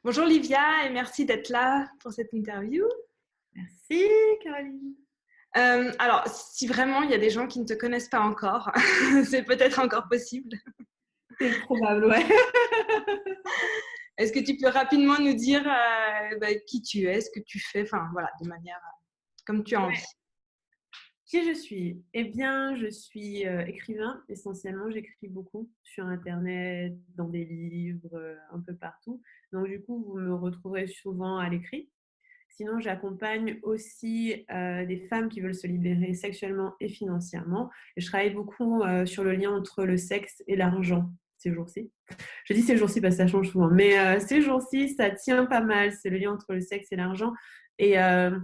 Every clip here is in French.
Bonjour Livia et merci d'être là pour cette interview. Merci, Caroline. Alors, si vraiment il y a des gens qui ne te connaissent pas encore, c'est peut-être encore possible. C'est probable, ouais. Est-ce que tu peux rapidement nous dire qui tu es, ce que tu fais, enfin voilà, de manière comme tu as envie. Qui je suis? Eh bien, je suis écrivain. Essentiellement, j'écris beaucoup sur Internet, dans des livres, un peu partout. Donc, du coup, vous me retrouverez souvent à l'écrit. Sinon, j'accompagne aussi des femmes qui veulent se libérer sexuellement et financièrement. Et je travaille beaucoup sur le lien entre le sexe et l'argent ces jours-ci. Je dis ces jours-ci parce que ça change souvent, mais ces jours-ci, ça tient pas mal. C'est le lien entre le sexe et l'argent. Et, euh,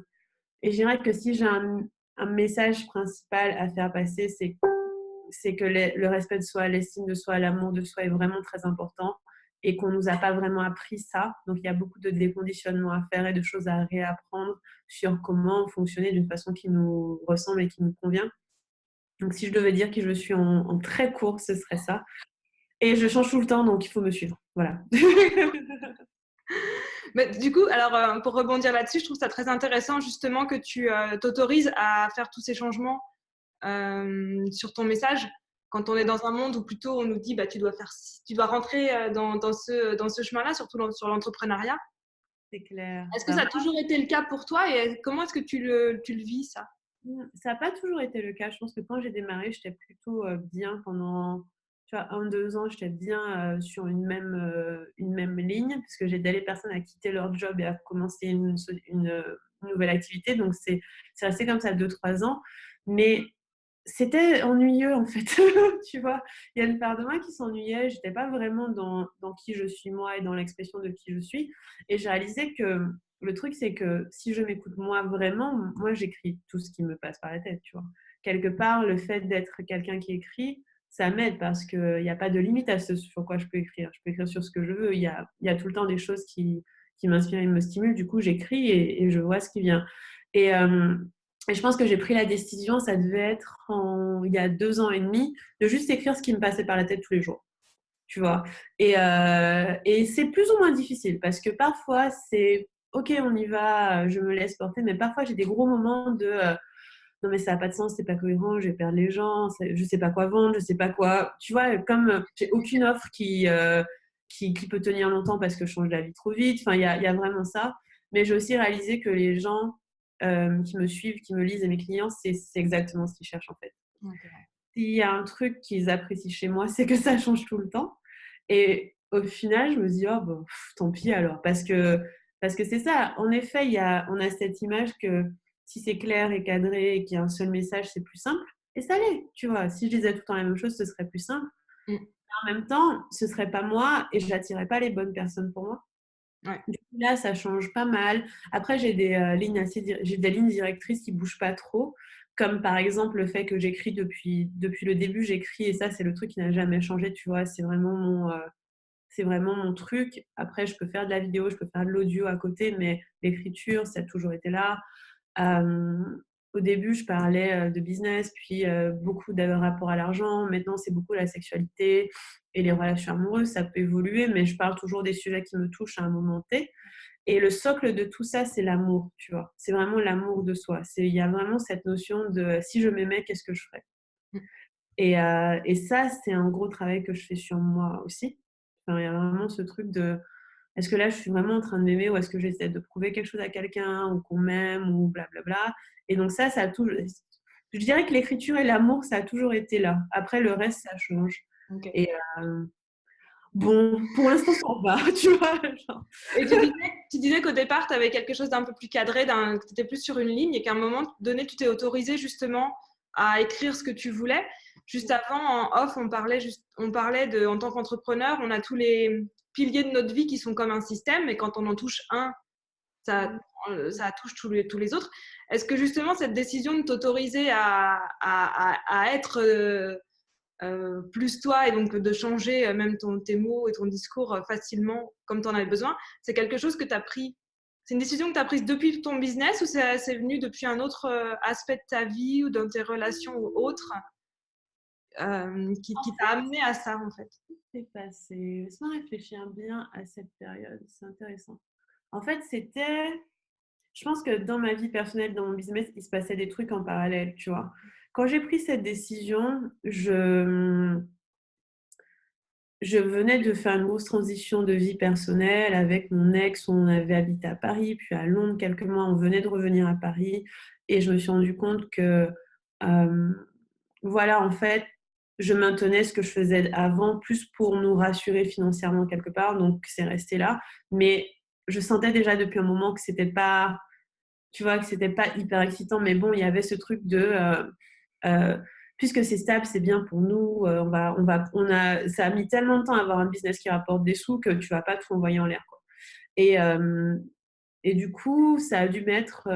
et je dirais que si j'ai un message principal à faire passer, c'est que le respect de soi, l'estime de soi, l'amour de soi est vraiment très important et qu'on ne nous a pas vraiment appris ça. Donc, il y a beaucoup de déconditionnements à faire et de choses à réapprendre sur comment fonctionner d'une façon qui nous ressemble et qui nous convient. Donc, si je devais dire que je suis en très court, ce serait ça. Et je change tout le temps, donc il faut me suivre. Voilà. Mais du coup, alors pour rebondir là-dessus, je trouve ça très intéressant justement que tu t'autorises à faire tous ces changements sur ton message. Quand on est dans un monde où plutôt on nous dit tu dois faire, tu dois rentrer dans ce chemin-là, surtout sur l'entrepreneuriat. C'est clair. Est-ce que Bah, ça a toujours été le cas pour toi et comment est-ce que tu le vis ça? ça n'a pas toujours été le cas. Je pense que quand j'ai démarré, j'étais plutôt bien pendant, tu vois, 1, 2 ans, j'étais bien sur une même ligne, parce que j'ai aidé les personnes à quitter leur job et à commencer une nouvelle activité. Donc, c'est resté comme ça 2, 3 ans. Mais c'était ennuyeux, en fait. Tu vois, il y a une part de moi qui s'ennuyait. Je n'étais pas vraiment dans qui je suis moi et dans l'expression de qui je suis. Et j'ai réalisé que le truc, c'est que si je m'écoute moi vraiment, moi, j'écris tout ce qui me passe par la tête, tu vois. Quelque part, le fait d'être quelqu'un qui écrit, ça m'aide parce qu'il n'y a pas de limite à ce sur quoi je peux écrire. Je peux écrire sur ce que je veux. Il y a tout le temps des choses qui m'inspirent et me stimulent. Du coup, j'écris et je vois ce qui vient. Et, euh, et je pense que j'ai pris la décision, ça devait être il y a 2 ans et demi, de juste écrire ce qui me passait par la tête tous les jours. Tu vois. Et c'est plus ou moins difficile parce que parfois, c'est OK, on y va, je me laisse porter, mais parfois, j'ai des gros moments de non, mais ça n'a pas de sens, c'est pas cohérent, je vais perdre les gens, je sais pas quoi vendre, je sais pas quoi. Tu vois, comme j'ai aucune offre qui peut tenir longtemps parce que je change d'avis trop vite. Enfin, il y a vraiment ça. Mais j'ai aussi réalisé que les gens qui me suivent, qui me lisent et mes clients, c'est exactement ce qu'ils cherchent en fait. Okay. S'il y a un truc qu'ils apprécient chez moi, c'est que ça change tout le temps. Et au final, je me dis, oh, bon, tant pis alors. Parce que c'est ça. En effet, on a cette image que si c'est clair et cadré et qu'il y a un seul message, c'est plus simple. Et ça l'est, tu vois. Si je disais tout le temps la même chose, ce serait plus simple. Mm. En même temps, ce serait pas moi et je n'attirerais pas les bonnes personnes pour moi. Ouais. Du coup, là, ça change pas mal. Après, j'ai j'ai des lignes directrices qui bougent pas trop, comme par exemple le fait que j'écris depuis le début, j'écris et ça, c'est le truc qui n'a jamais changé, tu vois. C'est vraiment mon truc. Après, je peux faire de la vidéo, je peux faire de l'audio à côté, mais l'écriture, ça a toujours été là. Euh, Au début, je parlais de business, puis beaucoup de rapport à l'argent. Maintenant, c'est beaucoup la sexualité et les relations amoureuses. Ça peut évoluer, mais je parle toujours des sujets qui me touchent à un moment T. Et le socle de tout ça, c'est l'amour, tu vois. C'est vraiment l'amour de soi. Il y a vraiment cette notion de si je m'aimais, qu'est-ce que je ferais? Mm. Et ça, c'est un gros travail que je fais sur moi aussi. Enfin, il y a vraiment ce truc de est-ce que là, je suis vraiment en train de m'aimer ou est-ce que j'essaie de prouver quelque chose à quelqu'un ou qu'on m'aime ou blablabla. Et donc ça a toujours... Je dirais que l'écriture et l'amour, ça a toujours été là. Après, le reste, ça change. Okay. Et bon, pour l'instant, ça va, tu vois. Genre. Et tu disais qu'au départ, tu avais quelque chose d'un peu plus cadré, que tu étais plus sur une ligne et qu'à un moment donné, tu t'es autorisé justement à écrire ce que tu voulais. Juste avant, en off, on parlait de, en tant qu'entrepreneur, on a tous les piliers de notre vie qui sont comme un système et quand on en touche un, ça, ça touche tous les autres. Est-ce que justement, cette décision de t'autoriser à être plus toi et donc de changer même tes mots et ton discours facilement comme tu en avais besoin, c'est quelque chose que tu as pris, c'est une décision que tu as prise depuis ton business ou c'est venu depuis un autre aspect de ta vie ou dans tes relations ou autres qui t'a amené à ça, en fait? C'est passé. Laisse-moi réfléchir bien à cette période. C'est intéressant. En fait, je pense que dans ma vie personnelle, dans mon business, il se passait des trucs en parallèle, tu vois. Quand j'ai pris cette décision, je venais de faire une grosse transition de vie personnelle avec mon ex. On avait habité à Paris, puis à Londres quelques mois. On venait de revenir à Paris et je me suis rendu compte que, voilà, en fait, je maintenais ce que je faisais avant, plus pour nous rassurer financièrement quelque part. Donc, c'est resté là. Mais je sentais déjà depuis un moment que c'était pas, tu vois, que c'était pas hyper excitant. Mais bon, il y avait ce truc de, euh, puisque c'est stable, c'est bien pour nous. Ça a mis tellement de temps à avoir un business qui rapporte des sous que tu vas pas tout envoyer en l'air, quoi. Et, euh, et du coup, ça a dû mettre,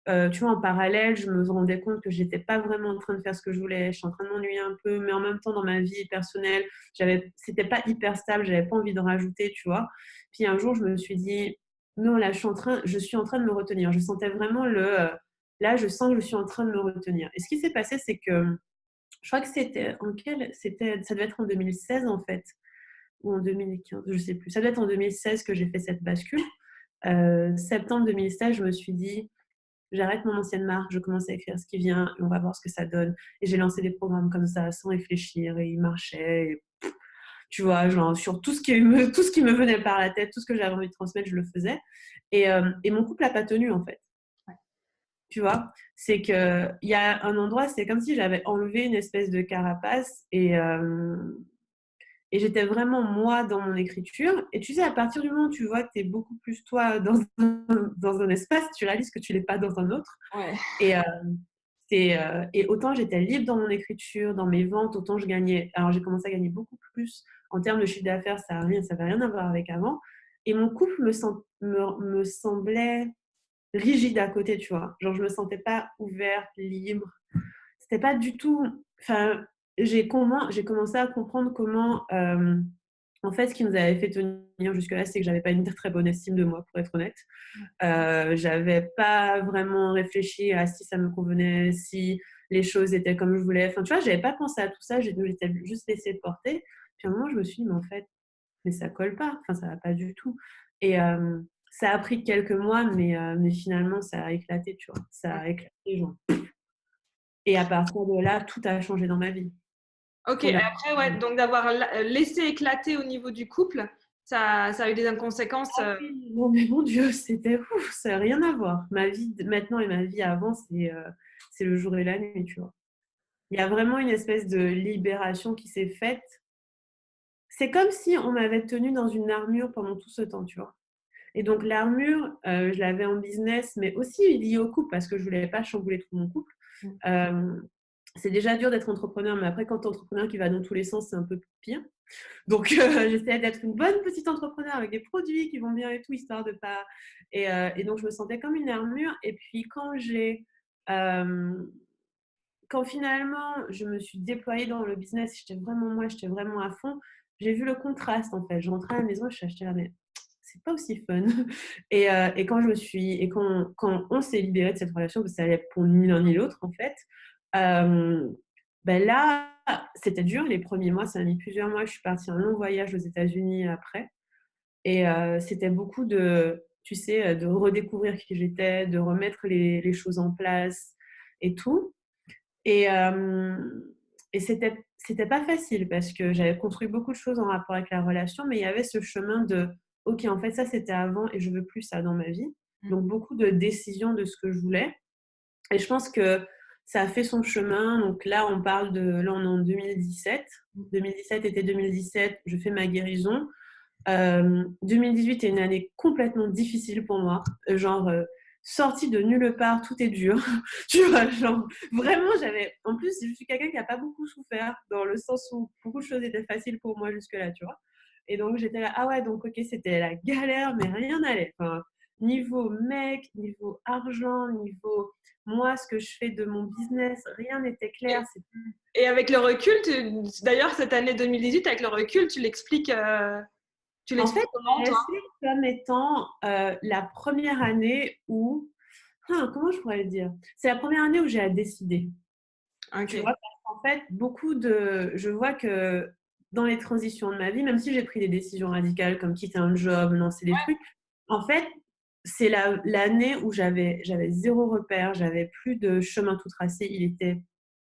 tu vois, en parallèle, je me rendais compte que j'étais pas vraiment en train de faire ce que je voulais. Je suis en train de m'ennuyer un peu, mais en même temps, dans ma vie personnelle, c'était pas hyper stable. J'avais pas envie de rajouter, tu vois. Puis un jour, je me suis dit, non, là, je suis en train de me retenir. Je sentais vraiment là, je sens que je suis en train de me retenir. Et ce qui s'est passé, c'est que je crois que ça devait être en 2016 en fait, ou en 2015, je sais plus. Ça doit être en 2016 que j'ai fait cette bascule. Septembre 2016, je me suis dit, j'arrête mon ancienne marque, je commence à écrire ce qui vient et on va voir ce que ça donne. Et j'ai lancé des programmes comme ça sans réfléchir et ils marchaient. Et, tu vois, genre sur tout ce tout ce qui me venait par la tête, tout ce que j'avais envie de transmettre, je le faisais. Et mon couple n'a pas tenu en fait. Tu vois, c'est qu'il y a un endroit, c'est comme si j'avais enlevé une espèce de carapace et j'étais vraiment moi dans mon écriture. Et tu sais, à partir du moment où tu vois que tu es beaucoup plus toi dans un espace, tu réalises que tu l'es pas dans un autre. Ouais. Et, et autant j'étais libre dans mon écriture, dans mes ventes, autant je gagnais. Alors j'ai commencé à gagner beaucoup plus en termes de chiffre d'affaires, ça n'avait rien à voir avec avant. Et mon couple me semblait rigide à côté, tu vois. Genre, je me sentais pas ouverte, libre. C'était pas du tout. Enfin, j'ai commencé à comprendre comment. En fait, ce qui nous avait fait tenir jusque-là, c'est que j'avais pas une très bonne estime de moi, pour être honnête. J'avais pas vraiment réfléchi à si ça me convenait, si les choses étaient comme je voulais. Enfin, tu vois, j'avais pas pensé à tout ça. J'étais juste laissée porter. Puis à un moment, je me suis dit, mais en fait, mais ça colle pas. Enfin, ça va pas du tout. Et ça a pris quelques mois, mais finalement, ça a éclaté, tu vois. Ça a éclaté, genre. Et à partir de là, tout a changé dans ma vie. Ok, et après, ouais, donc d'avoir laissé éclater au niveau du couple, ça a eu des conséquences. Non, mais mon Dieu, c'était ouf, ça n'a rien à voir. Ma vie maintenant et ma vie avant, c'est le jour et la nuit, tu vois. Il y a vraiment une espèce de libération qui s'est faite. C'est comme si on m'avait tenue dans une armure pendant tout ce temps, tu vois. Et donc l'armure, je l'avais en business, mais aussi liée au couple parce que je voulais pas chambouler tout mon couple. C'est déjà dur d'être entrepreneur, mais après quand tu es entrepreneur qui va dans tous les sens, c'est un peu pire. Donc j'essayais d'être une bonne petite entrepreneur avec des produits qui vont bien et tout, histoire de pas. Et donc je me sentais comme une armure. Et puis quand finalement je me suis déployée dans le business, j'étais vraiment moi, j'étais vraiment à fond. J'ai vu le contraste en fait. Je rentrais à la maison, je suis acheté là, mais c'est pas aussi fun. Et quand on s'est libéré de cette relation, parce que ça allait pour ni l'un ni l'autre en fait, ben là, c'était dur. Les premiers mois, ça a mis plusieurs mois. Je suis partie en long voyage aux États-Unis après. Et c'était beaucoup tu sais, de redécouvrir qui j'étais, de remettre les choses en place et tout. Et, euh, et c'était pas facile parce que j'avais construit beaucoup de choses en rapport avec la relation, mais il y avait ce chemin de OK, en fait, ça c'était avant et je veux plus ça dans ma vie. Donc beaucoup de décisions de ce que je voulais. Et je pense que ça a fait son chemin. Donc là, on est en 2017. 2017 était 2017, je fais ma guérison. 2018 est une année complètement difficile pour moi. Genre, sortie de nulle part, tout est dur. Tu vois, genre, vraiment, en plus, je suis quelqu'un qui n'a pas beaucoup souffert, dans le sens où beaucoup de choses étaient faciles pour moi jusque-là, tu vois. Et donc, j'étais là, ah ouais, donc ok, c'était la galère, mais rien n'allait. Enfin, niveau mec, niveau argent, niveau moi, ce que je fais de mon business, rien n'était clair. Et avec le recul, d'ailleurs, cette année 2018, avec le recul, tu l'expliques En fait, comment, c'est toi? resté comme étant la première année où, comment je pourrais le dire? C'est la première année où j'ai à décider. Tu Ok. vois, En fait, je vois que dans les transitions de ma vie, même si j'ai pris des décisions radicales comme quitter un job, lancer des trucs, en fait, c'est l'année où j'avais zéro repère, j'avais plus de chemin tout tracé, il était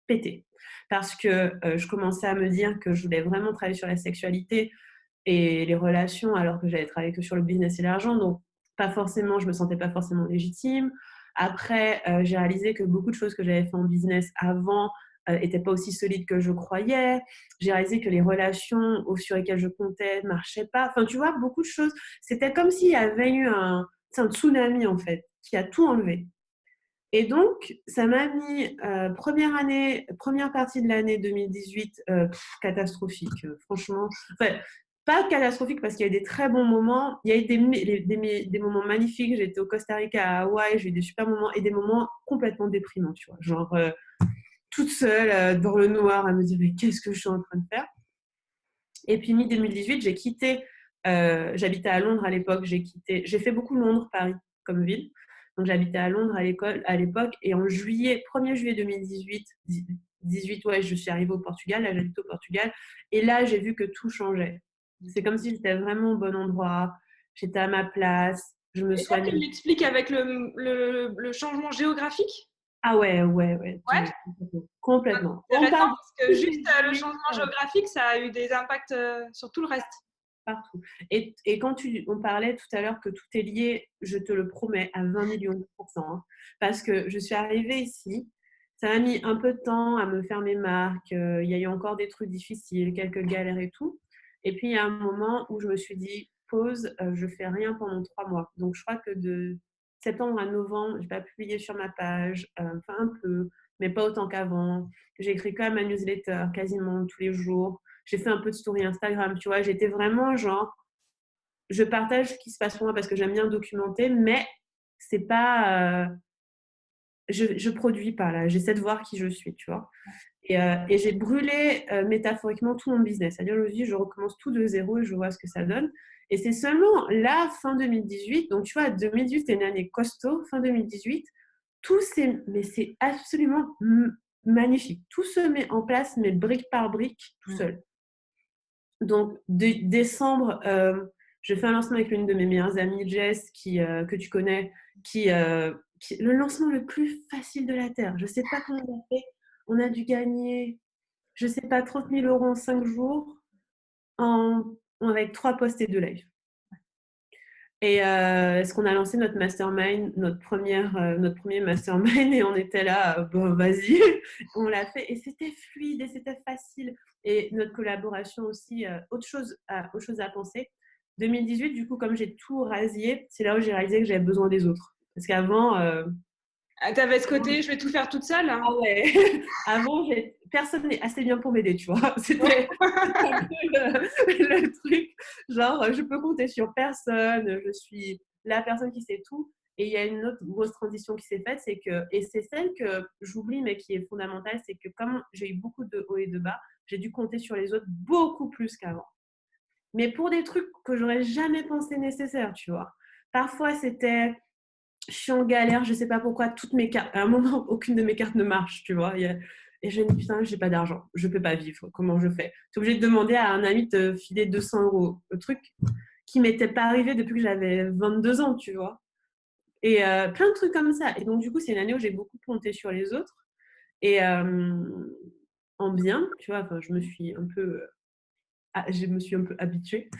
pété. Parce que je commençais à me dire que je voulais vraiment travailler sur la sexualité et les relations, alors que j'avais travaillé que sur le business et l'argent. Donc, je me sentais pas forcément légitime. Après, j'ai réalisé que beaucoup de choses que j'avais fait en business avant n'étaient pas aussi solides que je croyais. J'ai réalisé que les relations sur lesquelles je comptais ne marchaient pas. Enfin, tu vois, beaucoup de choses. C'était comme s'il y avait eu un tsunami, en fait, qui a tout enlevé. Et donc, ça m'a mis première partie de l'année 2018, catastrophique, franchement. Enfin, pas catastrophique parce qu'il y a eu des très bons moments. Il y a eu des moments magnifiques. J'ai été au Costa Rica, à Hawaï, j'ai eu des super moments et des moments complètement déprimants, tu vois. Genre, toute seule dans le noir à me dire, mais qu'est-ce que je suis en train de faire? Et puis, mi-2018, j'ai quitté, j'habitais à Londres à l'époque, j'ai fait beaucoup Londres, Paris comme ville. Donc, j'habitais à Londres à l'époque. Et en 1er juillet 2018, ouais, je suis arrivée au Portugal. Là, j'habite au Portugal. Et là, j'ai vu que tout changeait. C'est comme si j'étais vraiment au bon endroit. J'étais à ma place. Je me Et ça, tu soignais. l'expliques avec le changement géographique? Ah ouais, ouais, ouais. Ouais, Complètement. Complètement. On intéressant parle parce que juste le changement de géographique, ça a eu des impacts sur tout le reste. partout. Et quand on parlait tout à l'heure que tout est lié, je te le promets à 20 millions de pourcents. Hein. Parce que je suis arrivée ici, ça m'a mis un peu de temps à me faire mes marques. Il y a eu encore des trucs difficiles, quelques galères et tout. Et puis il y a un moment où je me suis dit, pause, je fais rien pendant 3 mois. Donc je crois que de septembre à novembre, je n'ai pas publié sur ma page, enfin un peu, mais pas autant qu'avant. J'ai écrit quand même ma newsletter quasiment tous les jours. J'ai fait un peu de story Instagram, tu vois. J'étais vraiment genre, je partage ce qui se passe pour moi parce que j'aime bien documenter, mais c'est pas, je produis pas là. J'essaie de voir qui je suis, tu vois. Et j'ai brûlé métaphoriquement tout mon business. C'est-à-dire, je me dis, je recommence tout de zéro et je vois ce que ça donne. Et c'est seulement là, fin 2018, donc tu vois, 2018, c'est une année costaud, fin 2018, mais c'est absolument magnifique. Tout se met en place, mais brique par brique, tout seul. Donc, décembre, je fais un lancement avec l'une de mes meilleures amies, Jess, que tu connais, le lancement le plus facile de la Terre. Je ne sais pas comment on a fait. On a dû gagner, je ne sais pas, 30 000 euros en 5 jours avec 3 posts et 2 lives. Et est-ce qu'on a lancé notre mastermind, notre premier mastermind, et on était là, bon, vas-y, on l'a fait. Et c'était fluide et c'était facile. Et notre collaboration aussi, autre chose à penser. 2018, du coup, comme j'ai tout rasié, c'est là où j'ai réalisé que j'avais besoin des autres. Parce qu'avant, Tu avais ce côté, je vais tout faire toute seule. ah ouais, avant, personne n'est assez bien pour m'aider, tu vois. C'était un peu le truc, genre, je peux compter sur personne, je suis la personne qui sait tout. Et il y a une autre grosse transition qui s'est faite, et c'est celle que j'oublie, mais qui est fondamentale, c'est que comme j'ai eu beaucoup de hauts et de bas, j'ai dû compter sur les autres beaucoup plus qu'avant. Mais pour des trucs que j'aurais jamais pensé nécessaires, tu vois. Parfois, c'était je suis en galère, je sais pas pourquoi, toutes mes cartes, à un moment, aucune de mes cartes ne marche, tu vois. Et je me dis, putain, j'ai pas d'argent, je peux pas vivre, comment je fais? Tu es obligée de demander à un ami de te filer 200 euros. Le truc qui m'était pas arrivé depuis que j'avais 22 ans, tu vois. Et plein de trucs comme ça. Et donc, du coup, c'est une année où j'ai beaucoup compté sur les autres. Et en bien, tu vois, enfin, je me suis un peu habituée.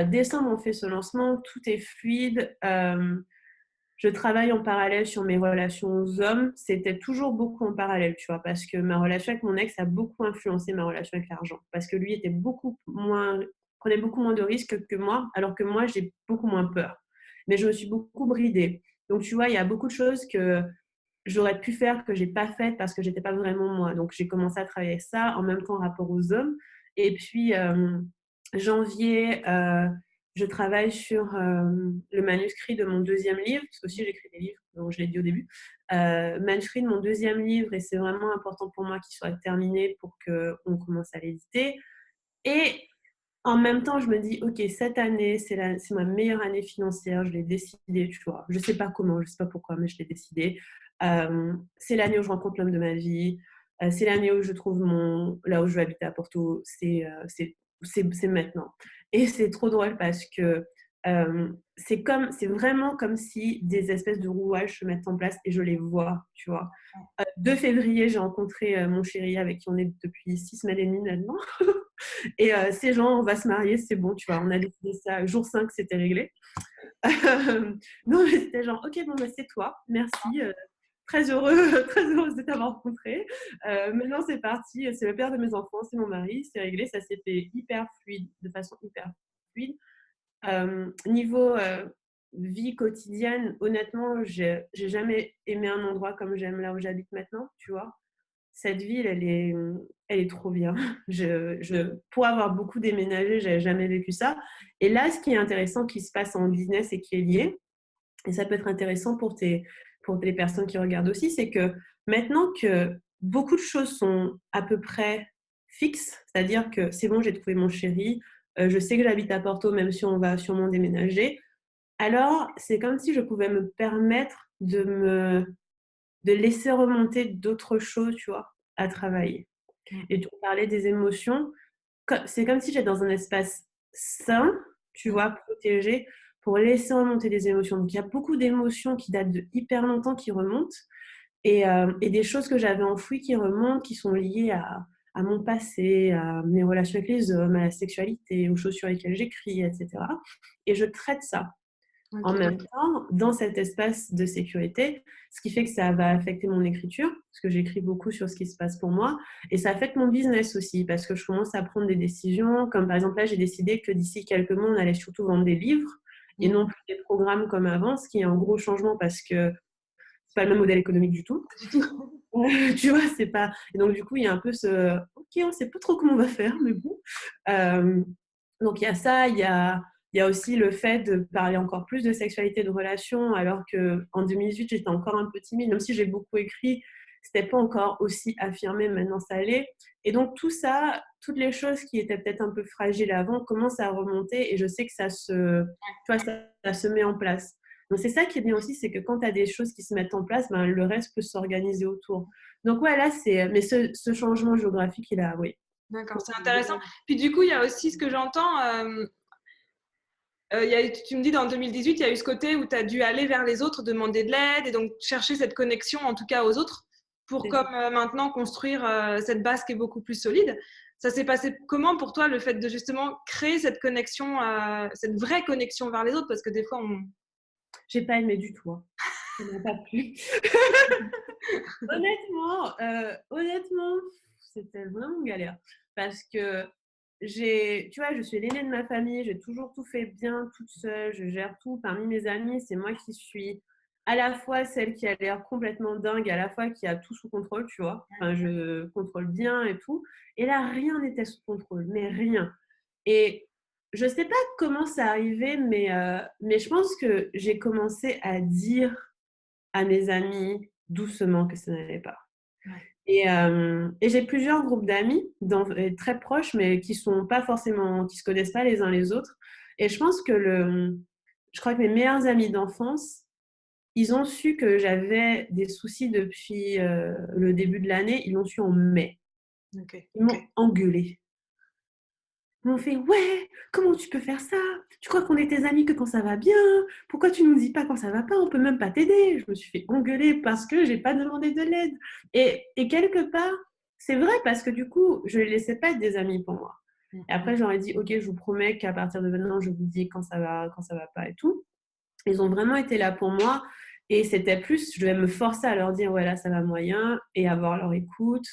Décembre, on fait ce lancement, tout est fluide. Je travaille en parallèle sur mes relations aux hommes. C'était toujours beaucoup en parallèle, tu vois, parce que ma relation avec mon ex a beaucoup influencé ma relation avec l'argent. Parce que lui prenait beaucoup moins de risques que moi, alors que moi, j'ai beaucoup moins peur. Mais je me suis beaucoup bridée. Donc, tu vois, il y a beaucoup de choses que j'aurais pu faire que j'ai pas faites parce que j'étais pas vraiment moi. Donc, j'ai commencé à travailler ça en même temps rapport aux hommes. Et puis, janvier, je travaille sur le manuscrit de mon deuxième livre, parce que aussi j'écris des livres, donc je l'ai dit au début. Manuscrit de mon deuxième livre, et c'est vraiment important pour moi qu'il soit terminé pour qu'on commence à l'éditer. Et en même temps, je me dis, ok, cette année, c'est ma meilleure année financière, je l'ai décidé, tu vois. Je sais pas comment, je sais pas pourquoi, mais je l'ai décidé. C'est l'année où je rencontre l'homme de ma vie. C'est l'année où je trouve là où je vais habiter à Porto, c'est maintenant. Et c'est trop drôle parce que c'est vraiment comme si des espèces de rouages se mettent en place et je les vois, tu vois. 2 février, j'ai rencontré mon chéri avec qui on est depuis 6 semaines et demie maintenant. Et ces gens, on va se marier, c'est bon, tu vois. On a décidé ça, jour 5, c'était réglé. Non, mais c'était genre, ok, bon, bah, c'est toi, merci. Très très heureuse de t'avoir rencontré. Maintenant, c'est parti. C'est le père de mes enfants, c'est mon mari, c'est réglé. Ça s'est fait hyper fluide, de façon hyper fluide. Niveau vie quotidienne, honnêtement, j'ai jamais aimé un endroit comme j'aime là où j'habite maintenant, tu vois. Cette ville, elle est trop bien. Pour avoir beaucoup déménagé, j'avais jamais vécu ça. Et là, ce qui est intéressant qui se passe en business et qui est lié, et ça peut être intéressant pour les personnes qui regardent aussi, c'est que maintenant que beaucoup de choses sont à peu près fixes, c'est-à-dire que c'est bon, j'ai trouvé mon chéri, je sais que j'habite à Porto, même si on va sûrement déménager, alors c'est comme si je pouvais me permettre de laisser remonter d'autres choses, tu vois, à travailler. Et tu parlais des émotions, c'est comme si j'étais dans un espace sain, tu vois, protégé, pour laisser remonter des émotions. Donc, il y a beaucoup d'émotions qui datent de hyper longtemps qui remontent et des choses que j'avais enfouies qui remontent, qui sont liées à mon passé, à mes relations avec les hommes, à la sexualité, aux choses sur lesquelles j'écris, etc. Et je traite ça. En même temps, dans cet espace de sécurité, ce qui fait que ça va affecter mon écriture, parce que j'écris beaucoup sur ce qui se passe pour moi, et ça affecte mon business aussi, parce que je commence à prendre des décisions, comme par exemple là, j'ai décidé que d'ici quelques mois, on allait surtout vendre des livres, et non plus des programmes comme avant, ce qui est un gros changement parce que c'est pas le même modèle économique du tout. Tu vois, c'est pas... Et donc, du coup, il y a un peu ce... Ok, on sait pas trop comment on va faire, mais bon. Donc, il y a ça, il y a aussi le fait de parler encore plus de sexualité, de relations, alors qu'en 2018, j'étais encore un peu timide. Même si j'ai beaucoup écrit, c'était pas encore aussi affirmé, maintenant ça l'est. Et donc tout ça, toutes les choses qui étaient peut-être un peu fragiles avant commencent à remonter et je sais que ça se met en place. Donc c'est ça qui est bien aussi, c'est que quand tu as des choses qui se mettent en place, ben, le reste peut s'organiser autour. Donc ouais, là, mais ce changement géographique, il a, oui. D'accord, c'est intéressant. Puis du coup, il y a aussi ce que j'entends, tu me dis dans 2018, il y a eu ce côté où tu as dû aller vers les autres, demander de l'aide et donc chercher cette connexion en tout cas aux autres pour comme maintenant construire cette base qui est beaucoup plus solide. Ça s'est passé comment pour toi le fait de justement créer cette connexion, cette vraie connexion vers les autres parce que des fois on... J'ai pas aimé du tout. Hein. Ça m'a pas plu. Honnêtement, c'était vraiment galère parce que tu vois, je suis l'aînée de ma famille, j'ai toujours tout fait bien toute seule, je gère tout. Parmi mes amis, c'est moi qui suis à la fois celle qui a l'air complètement dingue, à la fois qui a tout sous contrôle, tu vois. Enfin, je contrôle bien et tout. Et là, rien n'était sous contrôle, mais rien. Et je sais pas comment ça arrivait, mais je pense que j'ai commencé à dire à mes amis doucement que ça n'allait pas. Et j'ai plusieurs groupes d'amis très proches, mais qui sont pas forcément, qui se connaissent pas les uns les autres. Et je pense que je crois que mes meilleurs amis d'enfance, ils ont su que j'avais des soucis depuis le début de l'année. Ils l'ont su en mai. Okay. Ils m'ont engueulé. Ils m'ont fait ouais, comment tu peux faire ça? Tu crois qu'on est tes amis que quand ça va bien? Pourquoi tu nous dis pas quand ça va pas? On peut même pas t'aider. Je me suis fait engueuler parce que j'ai pas demandé de l'aide. Et quelque part, c'est vrai parce que du coup, je les laissais pas être des amis pour moi. Et après, j'aurais dit ok, je vous promets qu'à partir de maintenant, je vous dis quand ça va pas et tout. Ils ont vraiment été là pour moi. Et c'était plus, je devais me forcer à leur dire ouais là ça va moyen et avoir leur écoute.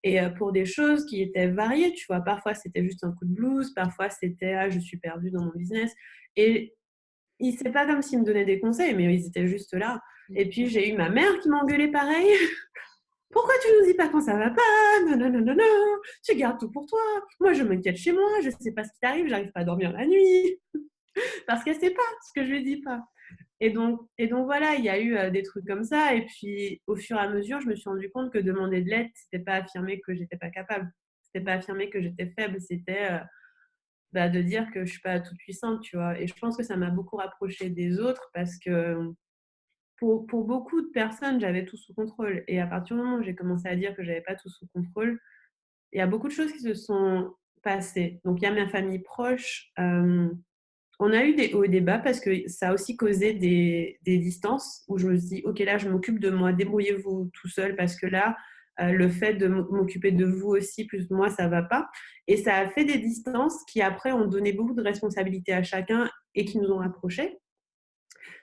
Et pour des choses qui étaient variées, tu vois, parfois c'était juste un coup de blues, parfois c'était je suis perdue dans mon business. Et c'est pas comme s'ils me donnaient des conseils, mais ils étaient juste là. Et puis j'ai eu ma mère qui m'engueulait pareil. Pourquoi tu nous dis pas quand ça va pas? Non, non, non, non, non. Tu gardes tout pour toi. Moi, je m'inquiète chez moi. Je sais pas ce qui t'arrive. J'arrive pas à dormir la nuit. Parce qu'elle sait pas ce que je lui dis pas. Et donc voilà, il y a eu des trucs comme ça. Et puis, au fur et à mesure, je me suis rendu compte que demander de l'aide, c'était pas affirmer que j'étais pas capable. C'était pas affirmer que j'étais faible. C'était de dire que je suis pas toute puissante, tu vois. Et je pense que ça m'a beaucoup rapprochée des autres parce que pour beaucoup de personnes, j'avais tout sous contrôle et à partir du moment où j'ai commencé à dire que j'avais pas tout sous contrôle, il y a beaucoup de choses qui se sont passées. Donc il y a ma famille proche, on a eu des hauts et des bas parce que ça a aussi causé des distances où je me suis dit: «OK, là, je m'occupe de moi, débrouillez-vous tout seul parce que là, le fait de m'occuper de vous aussi plus moi, ça va pas» et ça a fait des distances qui après ont donné beaucoup de responsabilités à chacun et qui nous ont rapprochés.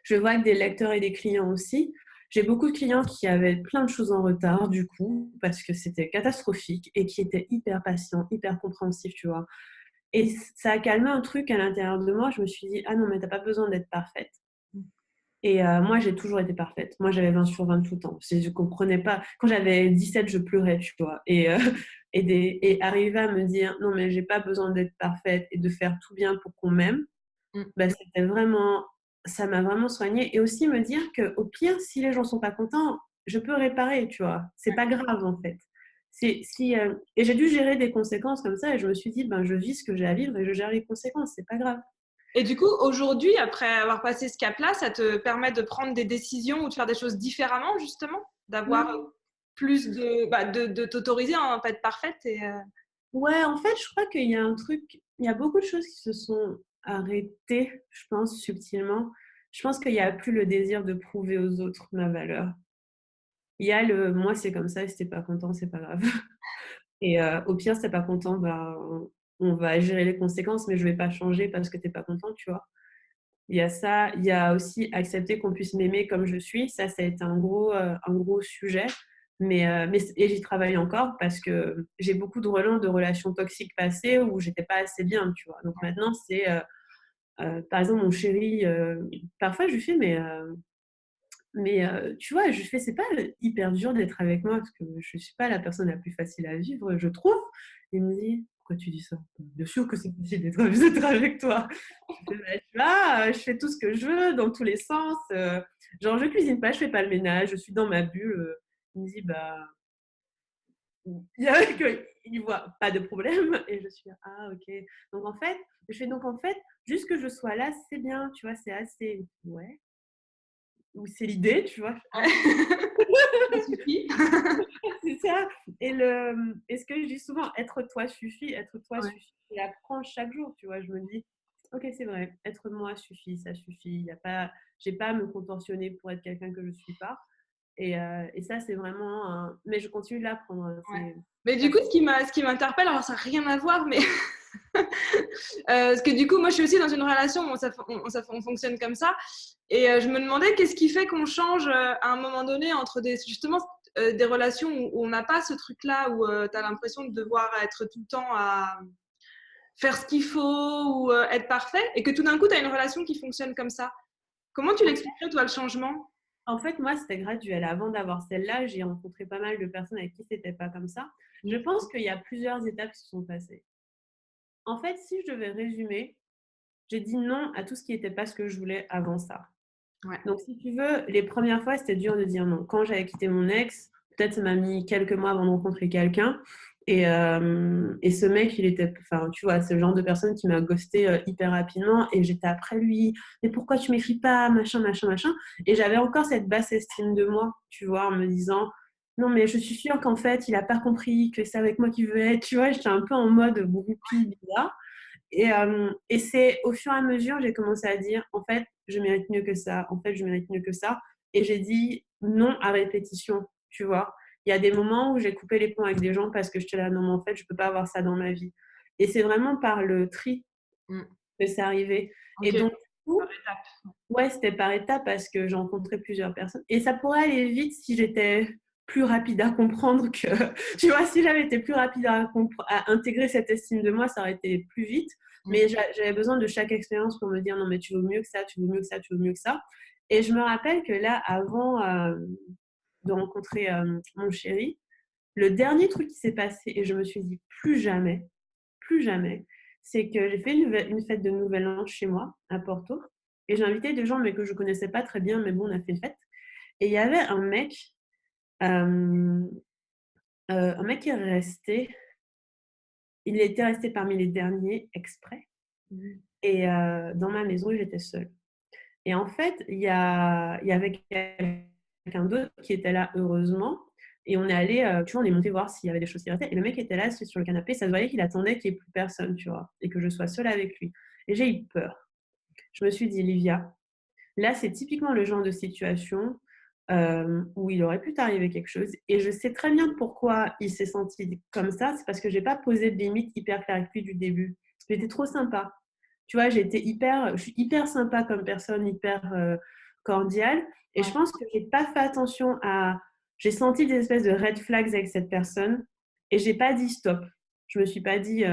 Je vois avec des lecteurs et des clients aussi. J'ai beaucoup de clients qui avaient plein de choses en retard du coup parce que c'était catastrophique et qui étaient hyper patients, hyper compréhensifs, tu vois? Et ça a calmé un truc à l'intérieur de moi. Je me suis dit: «Ah non, mais tu as pas besoin d'être parfaite» et moi, j'ai toujours été parfaite. Moi, j'avais 20 sur 20 tout le temps. Je comprenais pas. Quand j'avais 17, je pleurais, tu vois? Et et arriver à me dire: «Non, mais j'ai pas besoin d'être parfaite et de faire tout bien pour qu'on m'aime», Mmh. bah, c'était vraiment ça m'a vraiment soignée et aussi me dire qu'au pire, si les gens sont pas contents, je peux réparer, tu vois? C'est Ouais. pas grave, en fait. C'est si, et j'ai dû gérer des conséquences comme ça et je me suis dit: «Ben, je vis ce que j'ai à vivre et je gère les conséquences, c'est pas grave». Et du coup, aujourd'hui, après avoir passé ce cap-là, ça te permet de prendre des décisions ou de faire des choses différemment, justement? D'avoir Mmh. plus de t'autoriser à pas être parfaite et Ouais, en fait, je crois qu'il y a un truc il y a beaucoup de choses qui se sont arrêtées, je pense, subtilement. Je pense qu'il y a plus le désir de prouver aux autres ma valeur. Il y a le: «Moi, c'est comme ça et si tu es pas content, c'est pas grave». Et au pire, si tu es pas content, ben, on va gérer les conséquences, mais je vais pas changer parce que tu es pas content, tu vois? Il y a ça, il y a aussi accepter qu'on puisse m'aimer comme je suis. Ça a été un gros sujet, mais et j'y travaille encore parce que j'ai beaucoup de relents de relations toxiques passées où j'étais pas assez bien, tu vois? Donc maintenant, c'est, par exemple, mon chéri, parfois je lui fais: «Mais tu vois?» je lui fais: «C'est pas hyper dur d'être avec moi parce que je suis pas la personne la plus facile à vivre, je trouve». Il me dit: «Pourquoi tu dis ça? Bien sûr que c'est facile d'être avec toi». Je fais: «Bah, tu vois, je fais tout ce que je veux dans tous les sens, genre je cuisine pas, je fais pas le ménage, je suis dans ma bulle», il me dit: «Bah, il y a qu'il voit pas de problème» et je suis là: «Ah OK». Donc en fait je fais: «Donc en fait, juste que je sois là, c'est bien, tu vois, c'est assez». «Ouais, ou c'est l'idée», tu vois? «Ah». ça suffit. C'est ça et ce que je dis souvent: «Être toi suffit, être toi Ouais. suffit». Je l'apprends chaque jour, tu vois? Je me dis: «OK, c'est vrai, être moi suffit, ça suffit. Il y a pas j'ai pas à me contorsionner pour être quelqu'un que je suis pas» et ça, c'est vraiment un mais je continue de l'apprendre, hein, Ouais. c'est Mais du ça coup, ce qui m'interpelle, alors ça n'a rien à voir, mais parce que du coup, moi, je suis aussi dans une relation où on fonctionne comme ça. Et je me demandais qu'est-ce qui fait qu'on change à un moment donné entre justement des relations où on n'a pas ce truc-là, où tu as l'impression de devoir être tout le temps à faire ce qu'il faut ou être parfait, et que tout d'un coup, tu as une relation qui fonctionne comme ça. Comment tu l'expliquerais, toi, le changement? en fait, moi, c'était graduel. Avant d'avoir celle-là, j'ai rencontré pas mal de personnes avec qui c'était pas comme ça. Je pense qu'il y a plusieurs étapes qui se sont passées. En fait, si je devais résumer, j'ai dit non à tout ce qui était pas ce que je voulais avant ça. Ouais. Donc, si tu veux, les premières fois, c'était dur de dire non. Quand j'avais quitté mon ex, peut-être ça m'a mis quelques mois avant de rencontrer quelqu'un. Et ce mec, il était, enfin, tu vois, c'est le genre de personne qui m'a ghosté hyper rapidement. Et j'étais après lui, mais pourquoi tu m'écris pas, machin, machin, machin. Et j'avais encore cette basse estime de moi, tu vois, en me disant, non, mais je suis sûre qu'en fait, il a pas compris que c'est avec moi qu'il veut être. Tu vois, j'étais un peu en mode groupie bizarre. Et c'est au fur et à mesure, j'ai commencé à dire, en fait, je mérite mieux que ça. En fait, je mérite mieux que ça. Et j'ai dit non à répétition, tu vois. Il y a des moments où j'ai coupé les ponts avec des gens parce que j'étais là, non, mais en fait, je peux pas avoir ça dans ma vie. Et c'est vraiment par le tri Mm. que c'est arrivé. Et Ok, donc, du par coup, étapes. ouais, c'était par étapes parce que j'ai rencontré plusieurs personnes. Et ça pourrait aller vite si j'étais plus rapide à comprendre que, tu vois, si j'avais été plus rapide à intégrer cette estime de moi, ça aurait été plus vite. Mm. Mais j'avais besoin de chaque expérience pour me dire, non, mais tu vaux mieux que ça, tu vaux mieux que ça, tu vaux mieux que ça. Et je me rappelle que là, avant de rencontrer mon chéri, le dernier truc qui s'est passé, et je me suis dit, plus jamais, c'est que j'ai fait une fête de Nouvel An chez moi, à Porto. Et j'ai invité des gens mais que je connaissais pas très bien, mais bon, on a fait une fête. Et il y avait euh, un mec qui est resté, il était resté parmi les derniers exprès. Mm. Et dans ma maison, il était seul. Et en fait, il y avait quelqu'un d'autre qui était là, heureusement. Et on est allé, tu vois, on est monté voir s'il y avait des choses qui restaient. Et le mec était là, assis sur le canapé. Ça se voyait qu'il attendait qu'il n'y ait plus personne, tu vois, et que je sois seule avec lui. Et j'ai eu peur. Je me suis dit, Livia, là, c'est typiquement le genre de situation où il aurait pu t'arriver quelque chose. Et je sais très bien pourquoi il s'est senti comme ça. C'est parce que je n'ai pas posé de limite hyper claire avec lui du début. J'étais trop sympa. Tu vois, je suis hyper sympa comme personne, hyper cordiale. Et je pense que je n'ai pas fait attention à... J'ai senti des espèces de red flags avec cette personne et je n'ai pas dit stop. Je me suis pas dit...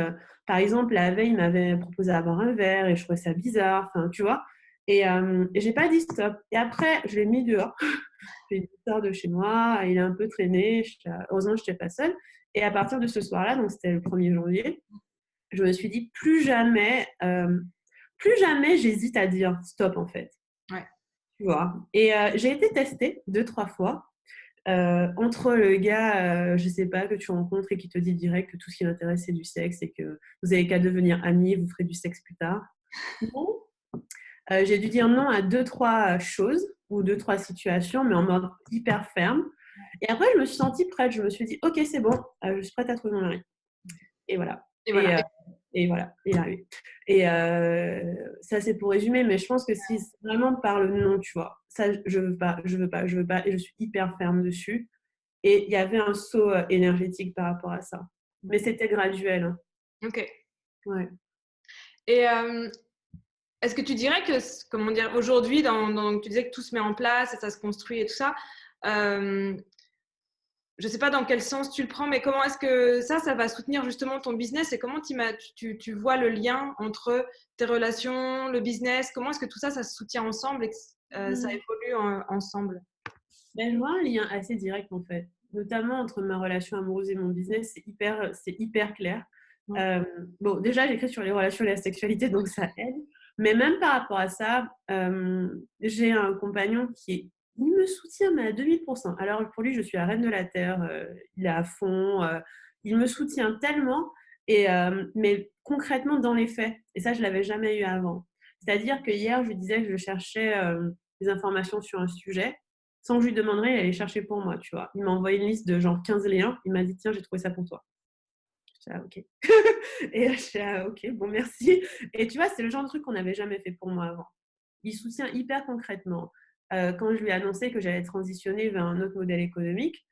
par exemple, la veille, il m'avait proposé d'avoir un verre et je trouvais ça bizarre. Enfin, tu vois. Et j'ai pas dit stop. Et après, je l'ai mis dehors. Je l'ai mis dehors de chez moi. Il a un peu traîné. Heureusement, je n'étais pas seule. Et à partir de ce soir-là, donc c'était le 1er janvier, je me suis dit plus jamais j'hésite à dire stop en fait. Ouais. Tu vois. Et j'ai été testée 2-3 fois. Entre le gars, je sais pas, que tu rencontres et qui te dit direct que tout ce qui l'intéresse c'est du sexe et que vous avez qu'à devenir amis, vous ferez du sexe plus tard. Non. J'ai dû dire non à 2-3 choses ou 2-3 situations, mais en mode hyper ferme. Et après, je me suis sentie prête. Je me suis dit, ok, c'est bon, je suis prête à trouver mon mari. Et voilà. Et voilà. Et voilà, il est arrivé. Et ça, c'est pour résumer, mais je pense que si c'est vraiment par le non, tu vois, ça, je veux pas, et je suis hyper ferme dessus. Et il y avait un saut énergétique par rapport à ça. Mais c'était graduel. Hein. Ok. Ouais. Et est-ce que tu dirais que, comment dire, aujourd'hui, tu disais que tout se met en place et ça se construit et tout ça, je ne sais pas dans quel sens tu le prends, mais comment est-ce que ça va soutenir justement ton business et comment tu vois le lien entre tes relations, le business, comment est-ce que tout ça se soutient ensemble et que ça évolue ensemble? Ben, je vois un lien assez direct en fait, notamment entre ma relation amoureuse et mon business, c'est hyper clair. Bon, déjà, j'écris sur les relations et la sexualité, donc ça aide. Mais même par rapport à ça, j'ai un compagnon il me soutient, mais à 2000%. Alors pour lui, je suis la reine de la Terre, il est à fond, il me soutient tellement, mais concrètement dans les faits. Et ça, je ne l'avais jamais eu avant. C'est-à-dire que hier, je lui disais que je cherchais des informations sur un sujet sans que je lui demanderais, il allait chercher pour moi, tu vois. Il m'a envoyé une liste de genre 15 liens. Il m'a dit, tiens, j'ai trouvé ça pour toi. Je dis, ah, ok. Et je dis, ah, ok, bon, merci. Et tu vois, c'est le genre de truc qu'on n'avait jamais fait pour moi avant. Il soutient hyper concrètement. Quand je lui ai annoncé que j'allais transitionner vers un autre modèle économique,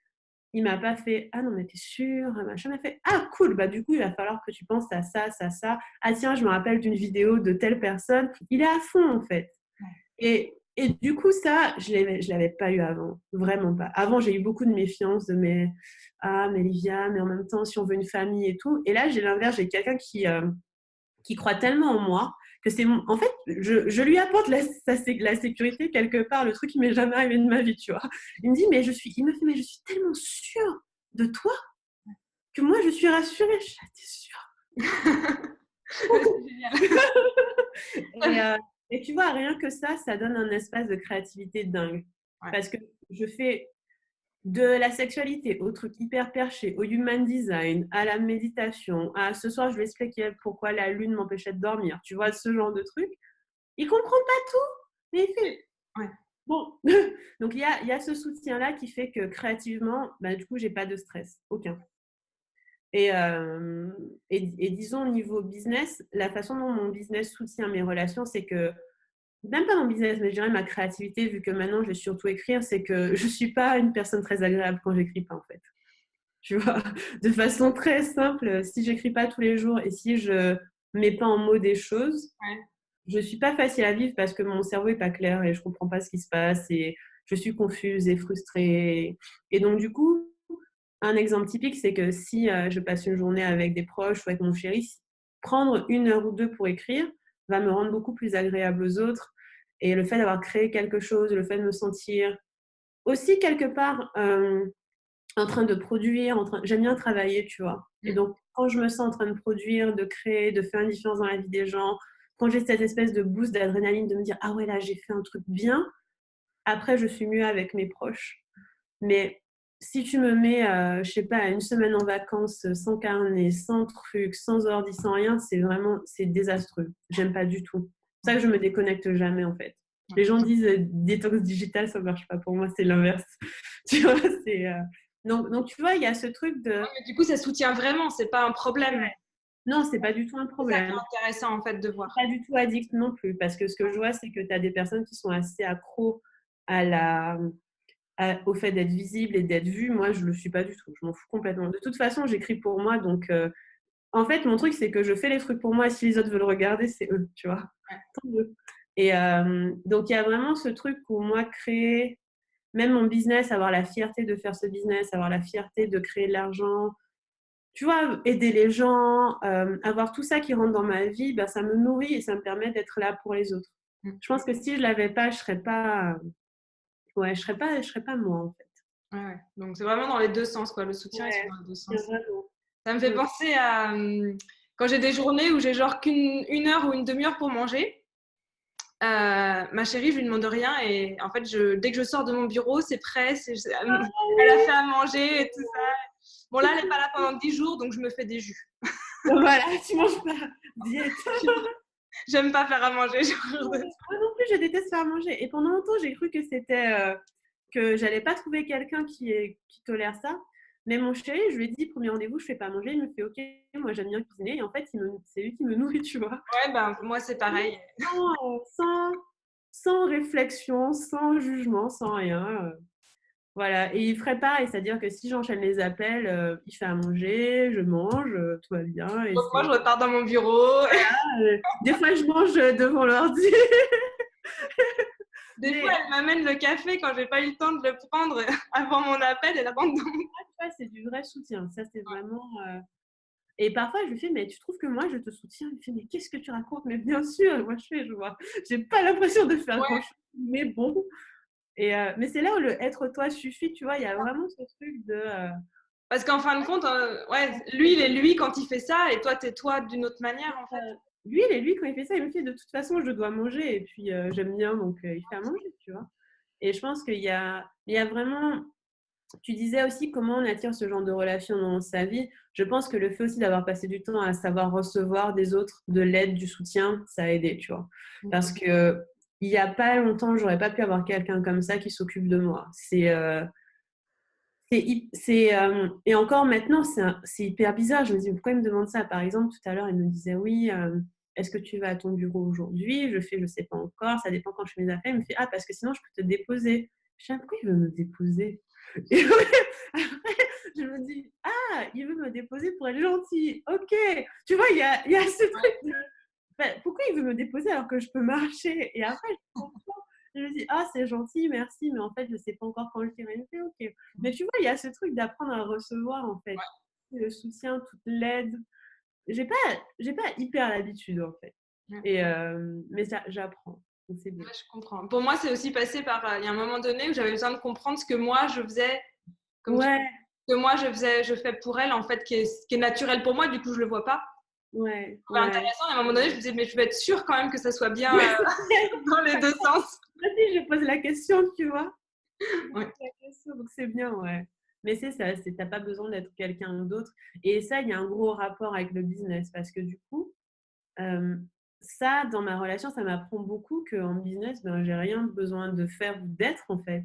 il m'a pas fait, ah non, mais t'es sûre, machin. Il m'a fait, ah cool, bah du coup, il va falloir que tu penses à ça, ça, ça. Ah tiens, je me rappelle d'une vidéo de telle personne. Il est à fond, en fait. Et du coup, ça, je ne l'avais pas eu avant. Vraiment pas. Avant, j'ai eu beaucoup de méfiance de mais Livia, mais en même temps, si on veut une famille et tout. Et là, j'ai l'inverse. J'ai quelqu'un qui croit tellement en moi que en fait, je lui apporte la sécurité quelque part, le truc qui m'est jamais arrivé de ma vie, tu vois. Il me dit, il me fait, mais je suis tellement sûre de toi que moi, je suis rassurée. Je suis là, t'es sûre? C'est génial. Et tu vois, rien que ça donne un espace de créativité dingue. Ouais. Parce que je fais de la sexualité au truc hyper perché, au human design, à la méditation, à ce soir, je vais expliquer pourquoi la lune m'empêchait de dormir. Tu vois, ce genre de truc. Il comprend pas tout, mais il fait. Ouais. Bon, donc il y a ce soutien-là qui fait que créativement, bah, du coup, j'ai pas de stress, aucun. Et disons, au niveau business, la façon dont mon business soutient mes relations, c'est que, même pas mon business, mais je dirais ma créativité, vu que maintenant je vais surtout écrire, c'est que je ne suis pas une personne très agréable quand j'écris pas, en fait. Tu vois, de façon très simple, si j'écris pas tous les jours et si je mets pas en mots des choses, je suis pas facile à vivre parce que mon cerveau est pas clair et je comprends pas ce qui se passe et je suis confuse et frustrée. Et donc, du coup, un exemple typique, c'est que si je passe une journée avec des proches ou avec mon chéri, prendre 1 heure ou 2 pour écrire va me rendre beaucoup plus agréable aux autres. Et le fait d'avoir créé quelque chose, le fait de me sentir aussi quelque part en train de produire, j'aime bien travailler, tu vois. Et donc, quand je me sens en train de produire, de créer, de faire une différence dans la vie des gens, quand j'ai cette espèce de boost d'adrénaline de me dire « Ah ouais, là, j'ai fait un truc bien », après, je suis mieux avec mes proches. Mais si tu me mets, je sais pas, 1 semaine en vacances, sans carnet, sans truc, sans ordi, sans rien, c'est désastreux. J'aime pas du tout. C'est pour ça que je me déconnecte jamais, en fait. Les gens disent détox digital, ça marche pas. Pour moi, c'est l'inverse. Tu vois, donc, tu vois, il y a ce truc de. Ouais, mais du coup, ça soutient vraiment, c'est pas un problème. Ouais. Non, c'est pas du tout un C'est ça qui problème. est intéressant en fait de voir. Pas du tout addict non plus, parce que ce que je vois, c'est que tu as des personnes qui sont assez accros à au fait d'être visible et d'être vue. Moi, je le suis pas du tout. Je m'en fous complètement. De toute façon, j'écris pour moi, donc en fait, mon truc, c'est que je fais les trucs pour moi. Et si les autres veulent regarder, c'est eux, tu vois. Ouais. Tant mieux. Et donc, il y a vraiment ce truc pour moi, créer, même mon business, avoir la fierté de faire ce business, avoir la fierté de créer de l'argent, tu vois, aider les gens, avoir tout ça qui rentre dans ma vie, ben, ça me nourrit et ça me permet d'être là pour les autres. Mm. Je pense que si je l'avais pas, je serais pas, ouais, je serais pas moi en fait. Ouais, ouais. Donc c'est vraiment dans les deux sens, quoi. Le soutien, il se fait Ouais, dans les deux c'est sens. vraiment. Ça me fait penser à quand j'ai des journées où j'ai genre qu'une heure ou une demi-heure pour manger. Ma chérie, je lui demande rien et en fait, dès que je sors de mon bureau, c'est prêt. Elle a fait à manger et tout ça. Bon, là, elle n'est pas là pendant 10 jours, donc je me fais des jus. Voilà, tu manges pas. Diète. J'aime pas faire à manger. Moi non plus, je déteste faire manger. Et pendant longtemps, j'ai cru que c'était que j'allais pas trouver quelqu'un qui tolère ça. Mais mon chéri, je lui ai dit, premier rendez-vous, je fais pas manger. Il me fait, OK, moi j'aime bien cuisiner. Et en fait, c'est lui qui me nourrit, tu vois. Ouais, ben moi, c'est pareil. Sans réflexion, sans jugement, sans rien. Voilà. Et il ferait pareil, c'est-à-dire que si j'enchaîne les appels, il fait à manger, je mange, tout va bien. Et Donc moi, je repars dans mon bureau. des fois, je mange devant l'ordi. Des fois, elle m'amène le café quand j'ai pas eu le temps de le prendre avant mon appel et la rentre dans mon... C'est du vrai soutien. Ça, c'est vraiment. Et parfois, je lui fais, mais tu trouves que moi, je te soutiens? Il me fait, mais qu'est-ce que tu racontes? Mais bien sûr, moi, je vois. J'ai pas l'impression de faire grand-chose, mais bon. Mais c'est là où le être toi suffit, tu vois. Il y a vraiment ce truc de. Parce qu'en fin de compte, ouais, lui, il est lui quand il fait ça et toi, t'es toi d'une autre manière, en fait. Lui, il est lui quand il fait ça. Il me fait, de toute façon, je dois manger. Et puis, j'aime bien, donc il fait à manger, tu vois. Et je pense il y a vraiment. Tu disais aussi comment on attire ce genre de relation dans sa vie. Je pense que le fait aussi d'avoir passé du temps à savoir recevoir des autres de l'aide, du soutien, ça a aidé, tu vois. Parce que il n'y a pas longtemps, j'aurais pas pu avoir quelqu'un comme ça qui s'occupe de moi. Et encore maintenant, c'est hyper bizarre. Je me dis, pourquoi il me demande ça? Par exemple, tout à l'heure, il me disait, oui, est-ce que tu vas à ton bureau aujourd'hui? Je fais, je sais pas encore, ça dépend quand je fais mes affaires. Il me fait, ah, parce que sinon, je peux te déposer. Je dis, pourquoi il veut me déposer? Et après, je me dis, ah, il veut me déposer pour être gentil. Ok. Tu vois, il y a ce truc de, pourquoi il veut me déposer alors que je peux marcher? Et après, je comprends. Je me dis, ah, c'est gentil, merci, mais en fait, je ne sais pas encore quand le tirer. Il me fait, ok. Mais tu vois, il y a ce truc d'apprendre à recevoir, en fait, le soutien, toute l'aide. J'ai pas hyper l'habitude, en fait. Mais ça, j'apprends. Donc, c'est bien. Ouais, je comprends. Pour moi, c'est aussi passé par. Il y a un moment donné où j'avais besoin de comprendre ce que moi, je faisais, comme Ouais, que moi, je fais pour elle, en fait, qui est naturel pour moi, du coup, je le vois pas. ouais, C'est ouais. intéressant. Et à un moment donné, je me disais, mais je vais être sûre quand même que ça soit bien dans les deux sens. Moi aussi, je pose la question, tu vois. Ouais. La question, donc c'est bien, ouais. Mais c'est ça, t'as pas besoin d'être quelqu'un d'autre. Et ça, il y a un gros rapport avec le business parce que du coup, euh, ça, dans ma relation, ça m'apprend beaucoup qu'en business, ben, j'ai rien besoin de faire ou d'être en fait.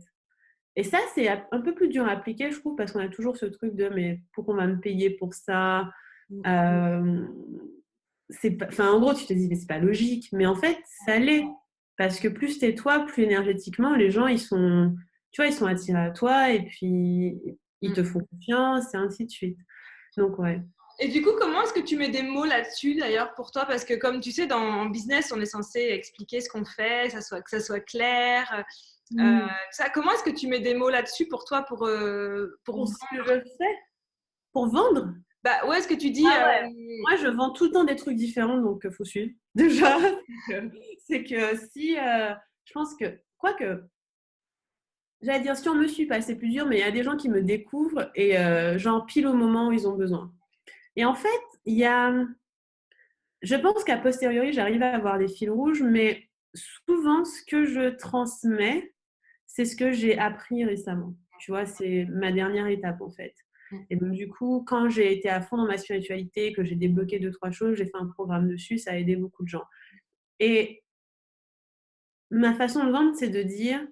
Et ça, c'est un peu plus dur à appliquer, je trouve, parce qu'on a toujours ce truc de mais pourquoi on va me payer pour ça? Euh, enfin, en gros, tu te dis, mais c'est pas logique. Mais en fait, ça l'est. Parce que plus t'es toi, plus énergétiquement, les gens, tu vois, ils sont attirés à toi et puis ils te font confiance et ainsi de suite. Donc, ouais. Et du coup, comment est-ce que tu mets des mots là-dessus d'ailleurs pour toi? Parce que comme tu sais, en business, on est censé expliquer ce qu'on fait, que ça soit clair. Comment est-ce que tu mets des mots là-dessus pour toi pour Pour ce que vendre? je fais, pour vendre, Bah, où est-ce que tu dis moi, je vends tout le temps des trucs différents, donc il faut suivre. Déjà, c'est que si, je pense que, quoique, j'allais dire, si on me suit pas, c'est plus dur, mais il y a des gens qui me découvrent et genre pile au moment où ils ont besoin. Et en fait, je pense qu'à posteriori, j'arrive à avoir des fils rouges, mais souvent, ce que je transmets, c'est ce que j'ai appris récemment. Tu vois, c'est ma dernière étape en fait. Et donc, du coup, quand j'ai été à fond dans ma spiritualité, que j'ai débloqué 2, 3 choses, j'ai fait un programme dessus, ça a aidé beaucoup de gens. Et ma façon de vendre, c'est de dire,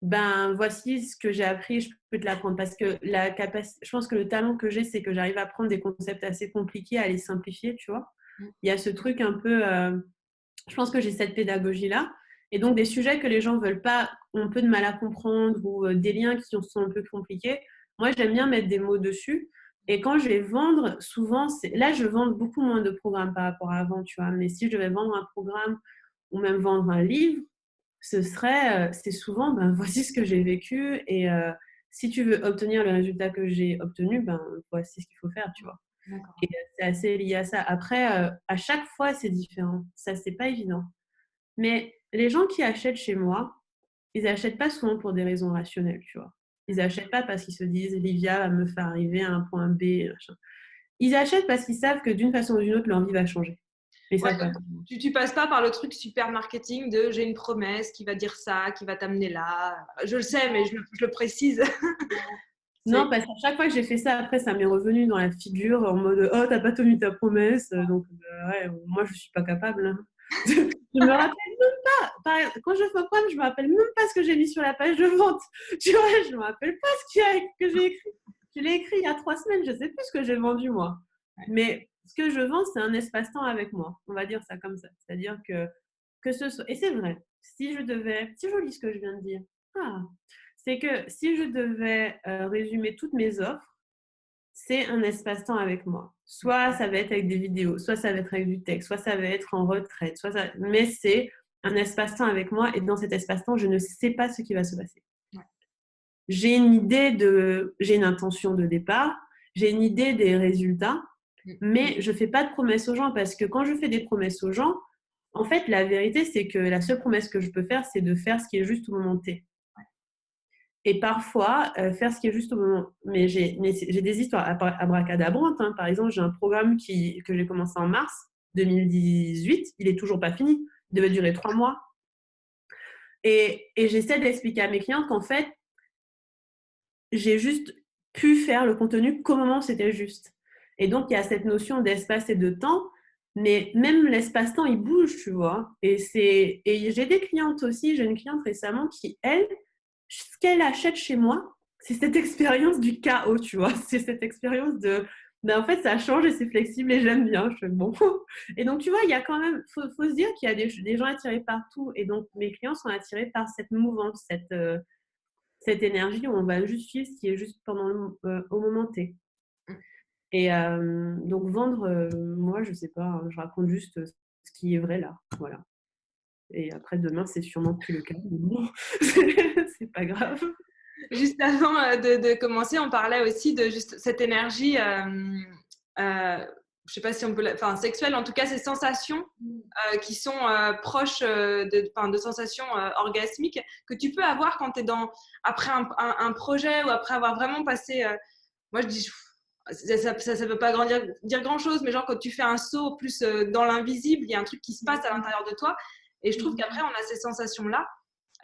ben voici ce que j'ai appris, je peux te l'apprendre. Parce que je pense que le talent que j'ai, c'est que j'arrive à prendre des concepts assez compliqués, à les simplifier, tu vois. Il y a ce truc un peu, je pense que j'ai cette pédagogie-là. Et donc, des sujets que les gens veulent pas, ont un peu de mal à comprendre ou des liens qui sont un peu compliqués, moi, j'aime bien mettre des mots dessus. Et quand je vais vendre, souvent, là, je vends beaucoup moins de programmes par rapport à avant, tu vois. Mais si je devais vendre un programme ou même vendre un livre, c'est souvent, ben, voici ce que j'ai vécu et si tu veux obtenir le résultat que j'ai obtenu, ben, voici ce qu'il faut faire, tu vois. Et c'est assez lié à ça. Après, à chaque fois, c'est différent. Ça, c'est pas évident. Mais les gens qui achètent chez moi, ils achètent pas souvent pour des raisons rationnelles, tu vois. Ils achètent pas parce qu'ils se disent, Livia va me faire arriver à un point B, machin. Ils achètent parce qu'ils savent que d'une façon ou d'une autre, leur vie va changer. Mais ils Ouais, savent pas comment. tu passes pas par le truc super marketing de j'ai une promesse qui va dire ça, qui va t'amener là. Je le sais, mais je le précise. Non, C'est parce qu'à chaque fois que j'ai fait ça, après, ça m'est revenu dans la figure en mode oh, t'as pas tenu ta promesse. Donc, ouais, moi, je suis pas capable. Hein. Je me rappelle même pas. Quand je fais un programme, je me rappelle même pas ce que j'ai mis sur la page de vente. Tu vois, je me rappelle pas que j'ai écrit. Je l'ai écrit il y a 3 semaines. Je sais plus ce que j'ai vendu moi. Mais ce que je vends, c'est un espace-temps avec moi. On va dire ça comme ça. C'est-à-dire que ce soit. Et c'est vrai. Si c'est joli ce que je viens de dire. Ah, c'est que si je devais résumer toutes mes offres, c'est un espace-temps avec moi. Soit ça va être avec des vidéos, soit ça va être avec du texte, soit ça va être en retraite, mais c'est un espace-temps avec moi et dans cet espace-temps, je ne sais pas ce qui va se passer. J'ai une intention de départ, j'ai une idée des résultats, mais je ne fais pas de promesses aux gens parce que quand je fais des promesses aux gens, en fait, la vérité, c'est que la seule promesse que je peux faire, c'est de faire ce qui est juste au moment T. Et parfois, faire ce qui est juste au moment. Mais j'ai des histoires abracadabrantes. Hein. Par exemple, j'ai un programme que j'ai commencé en mars 2018. Il n'est toujours pas fini. Il devait durer 3 mois. Et j'essaie d'expliquer à mes clientes qu'en fait, j'ai juste pu faire le contenu qu'au moment où c'était juste. Et donc, il y a cette notion d'espace et de temps. Mais même l'espace-temps, il bouge, tu vois. Et j'ai des clientes aussi. J'ai une cliente récemment qui, elle, ce qu'elle achète chez moi, c'est cette expérience du chaos, tu vois. C'est cette expérience de, ben en fait, ça change et c'est flexible et j'aime bien. Je fais bon. Et donc, tu vois, il y a quand même, faut se dire qu'il y a des gens attirés partout. Et donc, mes clients sont attirés par cette mouvance, cette énergie où on va juste suivre ce qui est juste au moment T. Et donc, vendre, moi, je sais pas, hein, je raconte juste ce qui est vrai là. Voilà. Et après, demain, c'est sûrement plus le cas. Mais bon, c'est pas grave. juste avant de commencer, on parlait aussi de juste cette énergie, je sais pas si on peut, enfin sexuelle, en tout cas ces sensations qui sont proches de sensations orgasmiques que tu peux avoir quand tu es après un projet ou après avoir vraiment passé. Moi, je dis, ça veut pas dire grand-chose, mais genre quand tu fais un saut plus dans l'invisible, il y a un truc qui se passe à l'intérieur de toi. Et je trouve qu'après, on a ces sensations-là.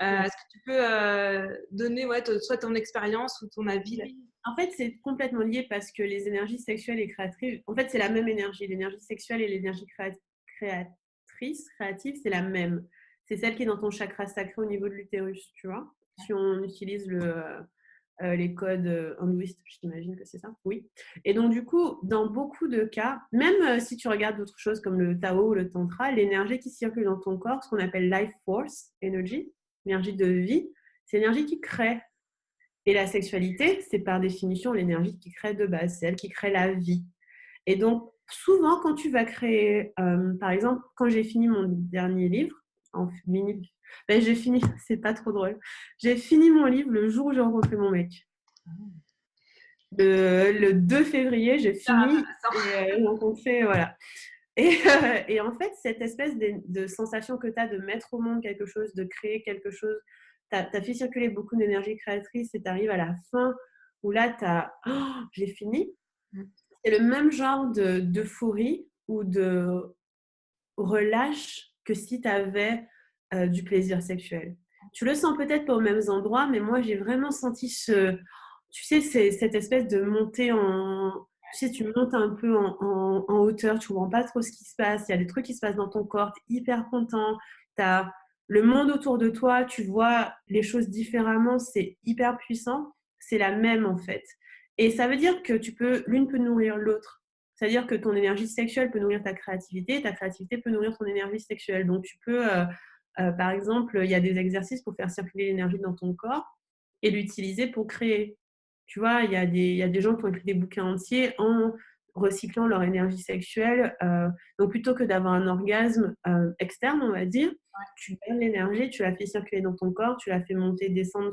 Est-ce que tu peux donner soit ton expérience ou ton avis là? En fait, c'est complètement lié parce que les énergies sexuelles et créatrices, en fait, c'est la même énergie. L'énergie sexuelle et l'énergie créative, c'est la même. C'est celle qui est dans ton chakra sacré au niveau de l'utérus, tu vois. Si on utilise les codes hindouistes, j'imagine que c'est ça. Oui. Et donc, du coup, dans beaucoup de cas, même si tu regardes d'autres choses comme le Tao ou le Tantra, l'énergie qui circule dans ton corps, ce qu'on appelle life force energy, l'énergie de vie, c'est l'énergie qui crée. Et la sexualité, c'est par définition l'énergie qui crée de base, c'est elle qui crée la vie. Et donc, souvent, quand tu vas créer, par exemple, quand j'ai fini mon dernier livre, j'ai fini, c'est pas trop drôle, j'ai fini mon livre le jour où j'ai rencontré mon mec. Le 2 février, j'ai fini et j'ai rencontré, voilà. Et en fait, cette espèce de sensation que tu as de mettre au monde quelque chose, de créer quelque chose, tu as fait circuler beaucoup d'énergie créatrice et tu arrives à la fin où là, j'ai fini. C'est le même genre d'euphorie ou de relâche que si tu avais du plaisir sexuel. Tu le sens peut-être pas aux mêmes endroits, mais moi, j'ai vraiment senti tu sais, cette espèce de montée tu sais, tu montes un peu en hauteur, tu ne comprends pas trop ce qui se passe, il y a des trucs qui se passent dans ton corps, tu es hyper content, tu as le monde autour de toi, tu vois les choses différemment, c'est hyper puissant, c'est la même en fait. Et ça veut dire que l'une peut nourrir l'autre. C'est-à-dire que ton énergie sexuelle peut nourrir ta créativité, et ta créativité peut nourrir ton énergie sexuelle. Donc tu peux, par exemple, il y a des exercices pour faire circuler l'énergie dans ton corps et l'utiliser pour créer. Tu vois, il y a des gens qui ont écrit des bouquins entiers en recyclant leur énergie sexuelle. Donc, plutôt que d'avoir un orgasme externe, on va dire, tu donnes l'énergie, tu la fais circuler dans ton corps, tu la fais monter, descendre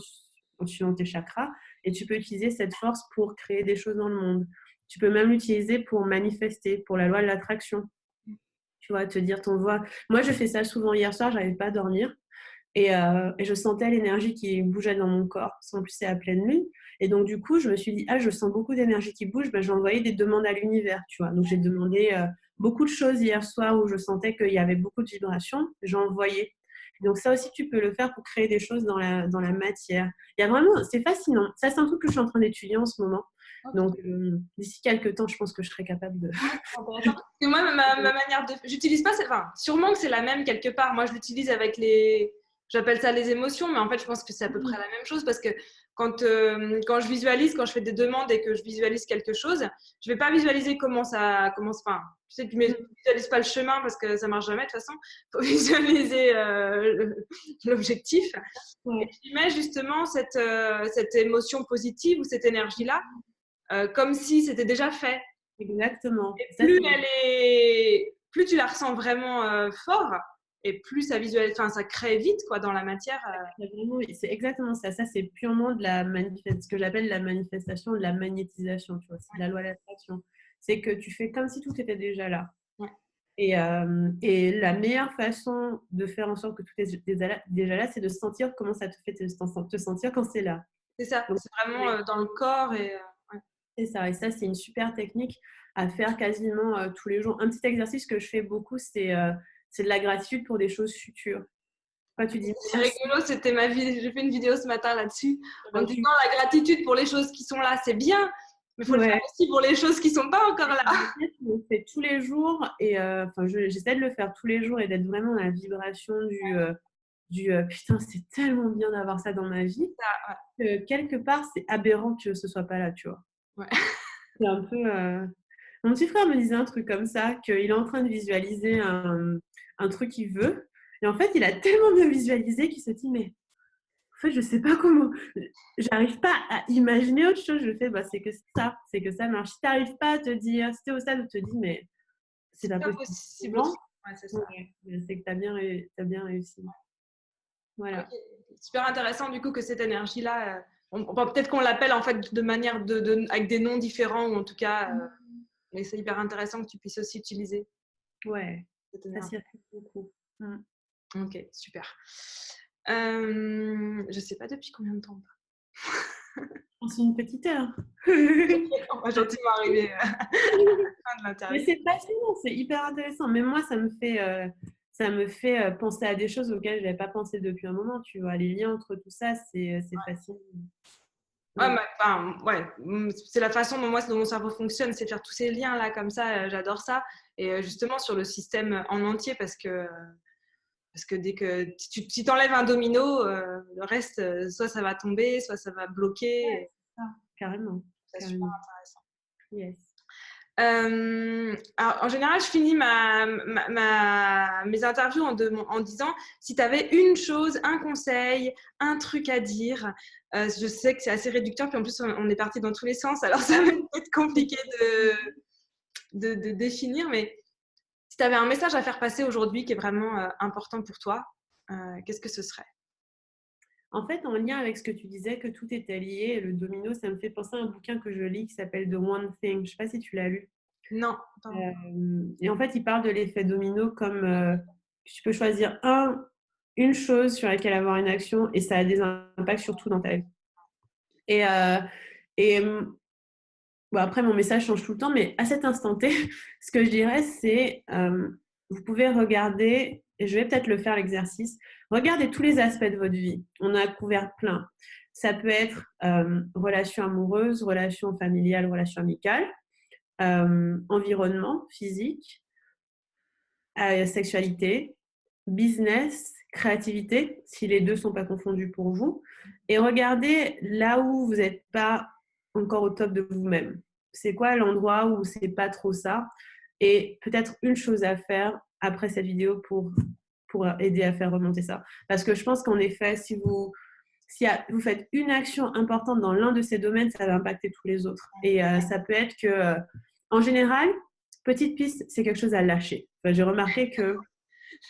en suivant tes chakras, et tu peux utiliser cette force pour créer des choses dans le monde. Tu peux même l'utiliser pour manifester, pour la loi de l'attraction. Tu vois, te dire ton voix. Moi, je fais ça souvent hier soir, j'arrivais pas à dormir. Et je sentais l'énergie qui bougeait dans mon corps. En plus, c'est à pleine lune. Et donc, du coup, je me suis dit, je sens beaucoup d'énergie qui bouge. Ben, j'ai envoyé des demandes à l'univers, tu vois. Donc, j'ai demandé beaucoup de choses hier soir où je sentais qu'il y avait beaucoup de vibrations. J'ai envoyé. Donc, ça aussi, tu peux le faire pour créer des choses dans la matière. Il y a vraiment, c'est fascinant. Ça, c'est un truc que je suis en train d'étudier en ce moment. Donc, d'ici quelques temps, je pense que je serai capable de. Parce que moi, ma manière de. J'utilise pas. Enfin, sûrement que c'est la même quelque part. Moi, je l'utilise avec les. J'appelle ça les émotions, mais en fait, je pense que c'est à peu près la même chose parce que quand je visualise, quand je fais des demandes et que je visualise quelque chose, je vais pas visualiser comment ça commence. Enfin, tu sais, tu visualises pas le chemin parce que ça marche jamais de toute façon. Faut visualiser l'objectif. Ouais. Et tu mets justement cette émotion positive ou cette énergie-là comme si c'était déjà fait. Exactement. Et plus tu la ressens vraiment fort, et plus ça visualise, enfin ça crée vite quoi dans la matière. C'est exactement ça. Ça, c'est purement de ce que j'appelle la manifestation, de la magnétisation. Tu vois, c'est de la loi de l'attraction. C'est que tu fais comme si tout était déjà là. Ouais. Et la meilleure façon de faire en sorte que tout est déjà là, c'est de sentir comment ça te fait te sentir quand c'est là. C'est ça. Donc, c'est vraiment dans le corps et. Ouais. C'est ça. Et ça, c'est une super technique à faire quasiment tous les jours. Un petit exercice que je fais beaucoup, c'est de la gratitude pour des choses futures. Quand tu dis C'est rigolo, c'était ma vie. J'ai fait une vidéo ce matin là-dessus en merci. disant la gratitude pour les choses qui sont là, c'est bien, mais il faut le faire aussi pour les choses qui sont pas encore là. Je le fais tous les jours et j'essaie de le faire tous les jours et d'être vraiment dans la vibration du putain, c'est tellement bien d'avoir ça dans ma vie. Que quelque part, c'est aberrant que ce soit pas là, tu vois. Ouais. C'est un peu. Mon petit frère me disait un truc comme ça, qu'il est en train de visualiser un truc qu'il veut. Et en fait, il a tellement bien visualisé qu'il se dit, mais en fait, je sais pas comment. J'arrive pas à imaginer autre chose. Je fais, c'est que ça marche. Si tu n'arrives pas à te dire, si tu es au stade où tu te dis, mais c'est pas possible. Ouais, c'est ça. C'est que tu as bien réussi. Voilà. Okay. Super intéressant du coup que cette énergie-là, peut-être qu'on l'appelle en fait de manière avec des noms différents ou en tout cas, mais c'est hyper intéressant que tu puisses aussi utiliser. Ouais, ça circule beaucoup. Ok, super. Je sais pas depuis combien de temps. C'est une petite heure. On va gentiment arriver à la fin de l'interview. Mais c'est passionnant, c'est hyper intéressant. Mais moi, ça me fait penser à des choses auxquelles je n'avais pas pensé depuis un moment. Tu vois, les liens entre tout ça, c'est fascinant. Ouais, c'est la façon dont mon cerveau fonctionne, c'est faire tous ces liens là comme ça, j'adore ça. Et justement sur le système en entier parce que dès que si tu enlèves un domino, le reste, soit ça va tomber, soit ça va bloquer. Ouais, c'est ça, carrément. C'est super intéressant. Yes. Alors, en général, je finis mes interviews en disant si tu avais une chose, un conseil, un truc à dire. Je sais que c'est assez réducteur, puis en plus, on est parti dans tous les sens, alors ça va être compliqué de définir. Mais si tu avais un message à faire passer aujourd'hui qui est vraiment important pour toi, qu'est-ce que ce serait? En fait, en lien avec ce que tu disais, que tout était lié, le domino, ça me fait penser à un bouquin que je lis qui s'appelle The One Thing. Je ne sais pas si tu l'as lu. Non. Et en fait, il parle de l'effet domino comme tu peux choisir une chose sur laquelle avoir une action et ça a des impacts sur tout dans ta vie. Et bon, après, mon message change tout le temps, mais à cet instant T, ce que je dirais, c'est vous pouvez regarder, et je vais peut-être le faire l'exercice, regardez tous les aspects de votre vie. On a couvert plein. Ça peut être relation amoureuse, relation familiale, relation amicale, environnement physique, sexualité, business, créativité, si les deux sont pas confondus pour vous, et regardez là où vous n'êtes pas encore au top de vous-même. C'est quoi l'endroit où c'est pas trop ça? Et peut-être une chose à faire après cette vidéo pour aider à faire remonter ça. Parce que je pense qu'en effet, si vous faites une action importante dans l'un de ces domaines, ça va impacter tous les autres. Et ça peut être que, en général, petite piste, c'est quelque chose à lâcher. Enfin, j'ai remarqué que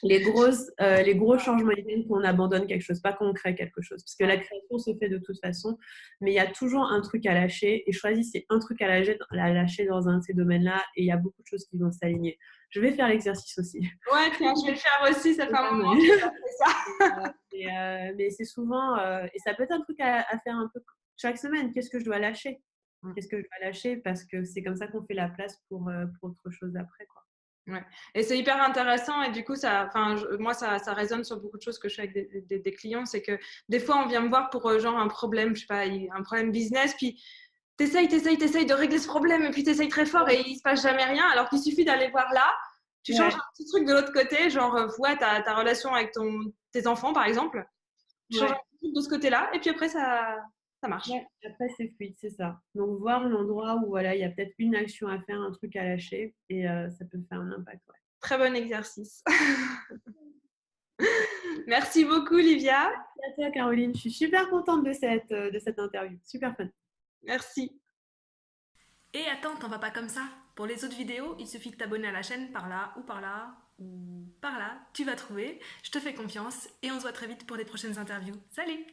les gros changements, ils viennent qu'on abandonne quelque chose, pas qu'on crée quelque chose. Parce que la création se fait de toute façon, mais il y a toujours un truc à lâcher. Et choisissez un truc à lâcher dans un de ces domaines-là, et il y a beaucoup de choses qui vont s'aligner. Je vais faire l'exercice aussi. Ouais, tiens, je vais le faire aussi, ça fait un moment que j'ai pas fait ça. Mais c'est souvent, et ça peut être un truc à faire un peu chaque semaine. Qu'est-ce que je dois lâcher? Qu'est-ce que je dois lâcher? Parce que c'est comme ça qu'on fait la place pour autre chose après, quoi. Ouais. Et c'est hyper intéressant et du coup, moi, ça résonne sur beaucoup de choses que je fais avec des clients. C'est que des fois, on vient me voir pour genre un problème, je sais pas, un problème business, puis t'essayes de régler ce problème et puis t'essayes très fort et il se passe jamais rien. Alors qu'il suffit d'aller voir là, tu changes un petit truc de l'autre côté, genre, ouais, ta relation avec tes enfants, par exemple, tu changes un petit truc de ce côté-là et puis après, ça marche. Ouais, après, c'est fluide, c'est ça. Donc, voir l'endroit où voilà, il y a peut-être une action à faire, un truc à lâcher, et ça peut faire un impact. Ouais. Très bon exercice. Merci beaucoup, Livia. Merci à toi, Caroline. Je suis super contente de cette interview. Super fun. Merci. Et attends, t'en vas pas comme ça. Pour les autres vidéos, il suffit de t'abonner à la chaîne par là ou par là ou par là. Tu vas trouver. Je te fais confiance et on se voit très vite pour des prochaines interviews. Salut!